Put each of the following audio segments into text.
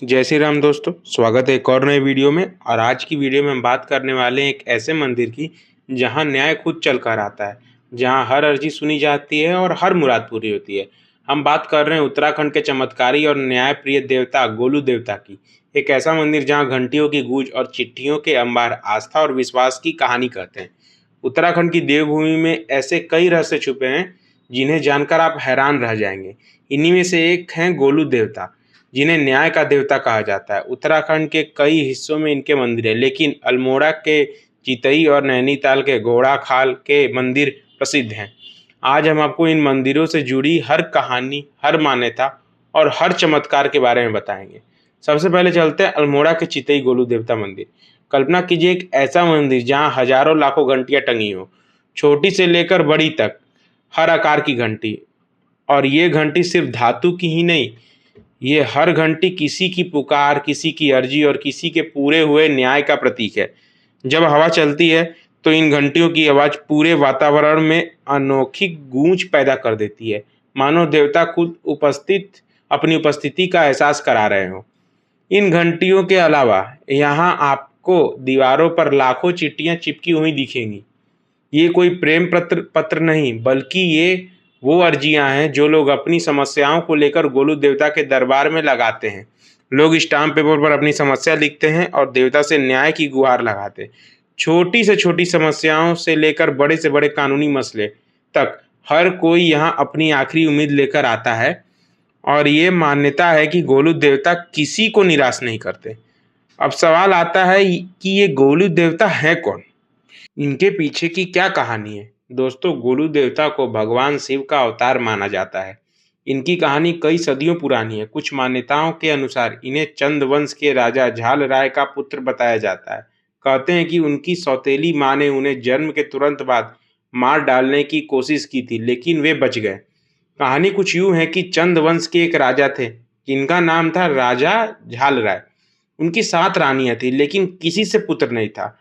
जय श्री राम दोस्तों, स्वागत है एक और नए वीडियो में। और आज की वीडियो में हम बात करने वाले हैं एक ऐसे मंदिर की जहां न्याय खुद चल कर आता है, जहां हर अर्जी सुनी जाती है और हर मुराद पूरी होती है। हम बात कर रहे हैं उत्तराखंड के चमत्कारी और न्याय प्रिय देवता गोलू देवता की। एक ऐसा मंदिर जहां घंटियों की गूंज और चिट्ठियों के अंबार आस्था और विश्वास की कहानी कहते हैं। उत्तराखंड की देवभूमि में ऐसे कई रहस्य छुपे हैं जिन्हें जानकर आप हैरान रह जाएंगे। इन्हीं में से एक हैं गोलू देवता, जिन्हें न्याय का देवता कहा जाता है। उत्तराखंड के कई हिस्सों में इनके मंदिर हैं, लेकिन अल्मोड़ा के चितई और नैनीताल के घोड़ाखाल के मंदिर प्रसिद्ध हैं। आज हम आपको इन मंदिरों से जुड़ी हर कहानी, हर मान्यता और हर चमत्कार के बारे में बताएंगे। सबसे पहले चलते हैं अल्मोड़ा के चितई गोलू देवता मंदिर। कल्पना कीजिए एक ऐसा मंदिर जहां हजारों लाखों घंटियां टंगी हो, छोटी से लेकर बड़ी तक, हर आकार की घंटी। और ये घंटी सिर्फ धातु की ही नहीं, ये हर घंटी किसी की पुकार, किसी की अर्जी और किसी के पूरे हुए न्याय का प्रतीक है। जब हवा चलती है तो इन घंटियों की आवाज पूरे वातावरण में अनोखी गूंज पैदा कर देती है, मानो देवता खुद अपनी उपस्थिति का एहसास करा रहे हो। इन घंटियों के अलावा यहाँ आपको दीवारों पर लाखों चिट्ठियां चिपकी हुई दिखेंगी। ये कोई प्रेम पत्र पत्र नहीं, बल्कि ये वो अर्जियां हैं जो लोग अपनी समस्याओं को लेकर गोलू देवता के दरबार में लगाते हैं। लोग स्टाम्प पेपर पर अपनी समस्या लिखते हैं और देवता से न्याय की गुहार लगाते हैं। छोटी से छोटी समस्याओं से लेकर बड़े से बड़े कानूनी मसले तक हर कोई यहाँ अपनी आखिरी उम्मीद लेकर आता है। और ये मान्यता है कि गोलू देवता किसी को निराश नहीं करते। अब सवाल आता है कि ये गोलू देवता है कौन, इनके पीछे की क्या कहानी है। दोस्तों, गोलू देवता को भगवान शिव का अवतार माना जाता है। इनकी कहानी कई सदियों पुरानी है। कुछ मान्यताओं के अनुसार इन्हें चंद वंश के राजा झाल राय का पुत्र बताया जाता है। कहते हैं कि उनकी सौतेली माँ ने उन्हें जन्म के तुरंत बाद मार डालने की कोशिश की थी, लेकिन वे बच गए। कहानी कुछ यूं है कि चंद वंश के एक राजा थे जिनका नाम था राजा झाल राय। उनकी 7 रानियां थी, लेकिन किसी से पुत्र नहीं था।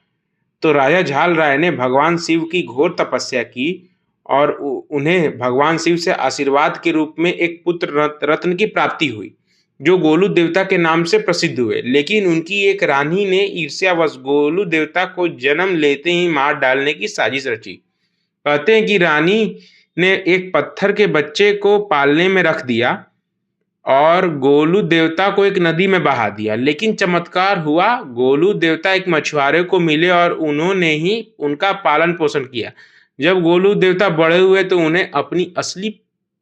तो राजा झाल राय ने भगवान शिव की घोर तपस्या की और उन्हें भगवान शिव से आशीर्वाद के रूप में एक पुत्र रत्न की प्राप्ति हुई, जो गोलू देवता के नाम से प्रसिद्ध हुए। लेकिन उनकी एक रानी ने ईर्ष्यावश गोलू देवता को जन्म लेते ही मार डालने की साजिश रची। कहते हैं कि रानी ने एक पत्थर के बच्चे को पालने में रख दिया और गोलू देवता को एक नदी में बहा दिया। लेकिन चमत्कार हुआ, गोलू देवता एक मछुआरे को मिले और उन्होंने ही उनका पालन पोषण किया। जब गोलू देवता बड़े हुए तो उन्हें अपनी असली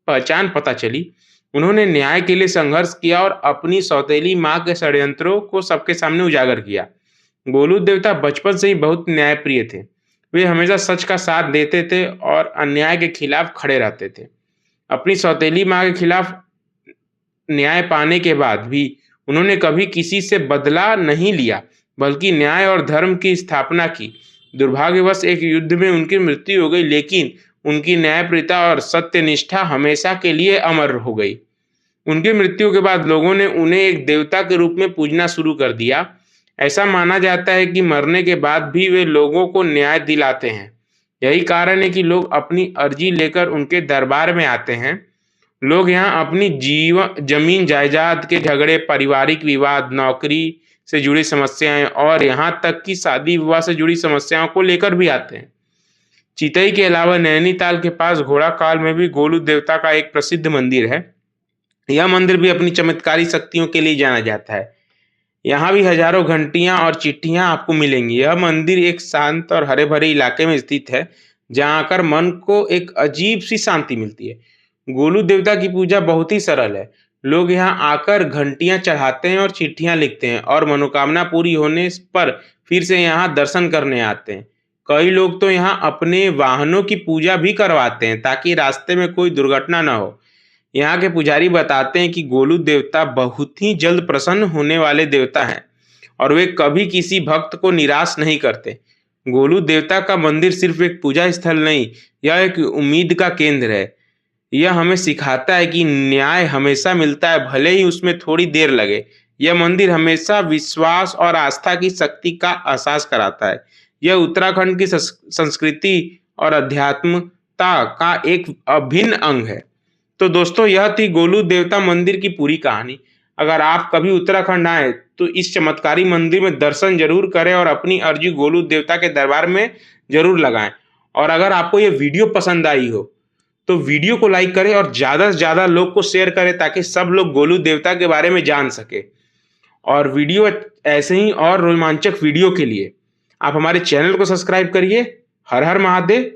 पहचान पता चली। उन्होंने न्याय के लिए संघर्ष किया और अपनी सौतेली माँ के षड्यंत्रों को सबके सामने उजागर किया। गोलू देवता बचपन से ही बहुत न्यायप्रिय थे। वे हमेशा सच का साथ देते थे और अन्याय के खिलाफ खड़े रहते थे। अपनी सौतेली माँ के खिलाफ न्याय पाने के बाद भी उन्होंने कभी किसी से बदला नहीं लिया, बल्कि न्याय और धर्म की स्थापना की। दुर्भाग्यवश एक युद्ध में उनकी मृत्यु हो गई, लेकिन उनकी न्यायप्रियता और सत्यनिष्ठा हमेशा के लिए अमर हो गई। उनकी मृत्यु के बाद लोगों ने उन्हें एक देवता के रूप में पूजना शुरू कर दिया। ऐसा माना जाता है कि मरने के बाद भी वे लोगों को न्याय दिलाते हैं। यही कारण है कि लोग अपनी अर्जी लेकर उनके दरबार में आते हैं। लोग यहाँ अपनी जमीन जायदाद के झगड़े, पारिवारिक विवाद, नौकरी से जुड़ी समस्याएं और यहाँ तक कि शादी विवाह से जुड़ी समस्याओं को लेकर भी आते हैं। चितई के अलावा नैनीताल के पास घोड़ाखाल में भी गोलू देवता का एक प्रसिद्ध मंदिर है। यह मंदिर भी अपनी चमत्कारी शक्तियों के लिए जाना जाता है। यहाँ भी हजारों घंटियां और चिट्ठियां आपको मिलेंगी। यह मंदिर एक शांत और हरे भरे इलाके में स्थित है, जहाँ आकर मन को एक अजीब सी शांति मिलती है। गोलू देवता की पूजा बहुत ही सरल है। लोग यहाँ आकर घंटियां चढ़ाते हैं और चिट्ठियां लिखते हैं और मनोकामना पूरी होने पर फिर से यहाँ दर्शन करने आते हैं। कई लोग तो यहाँ अपने वाहनों की पूजा भी करवाते हैं ताकि रास्ते में कोई दुर्घटना न हो। यहाँ के पुजारी बताते हैं कि गोलू देवता बहुत ही जल्द प्रसन्न होने वाले देवता हैं और वे कभी किसी भक्त को निराश नहीं करते। गोलू देवता का मंदिर सिर्फ एक पूजा स्थल नहीं, यह एक उम्मीद का केंद्र है। यह हमें सिखाता है कि न्याय हमेशा मिलता है, भले ही उसमें थोड़ी देर लगे। यह मंदिर हमेशा विश्वास और आस्था की शक्ति का एहसास कराता है। यह उत्तराखंड की संस्कृति और अध्यात्मता का एक अभिन्न अंग है। तो दोस्तों, यह थी गोलू देवता मंदिर की पूरी कहानी। अगर आप कभी उत्तराखंड आए तो इस चमत्कारी मंदिर में दर्शन जरूर करें और अपनी अर्जी गोलू देवता के दरबार में जरूर लगाएं। और अगर आपको ये वीडियो पसंद आई हो तो वीडियो को लाइक करें और ज़्यादा से ज़्यादा लोग को शेयर करें ताकि सब लोग गोलू देवता के बारे में जान सके। और वीडियो ऐसे ही और रोमांचक वीडियो के लिए आप हमारे चैनल को सब्सक्राइब करिए। हर हर महादेव।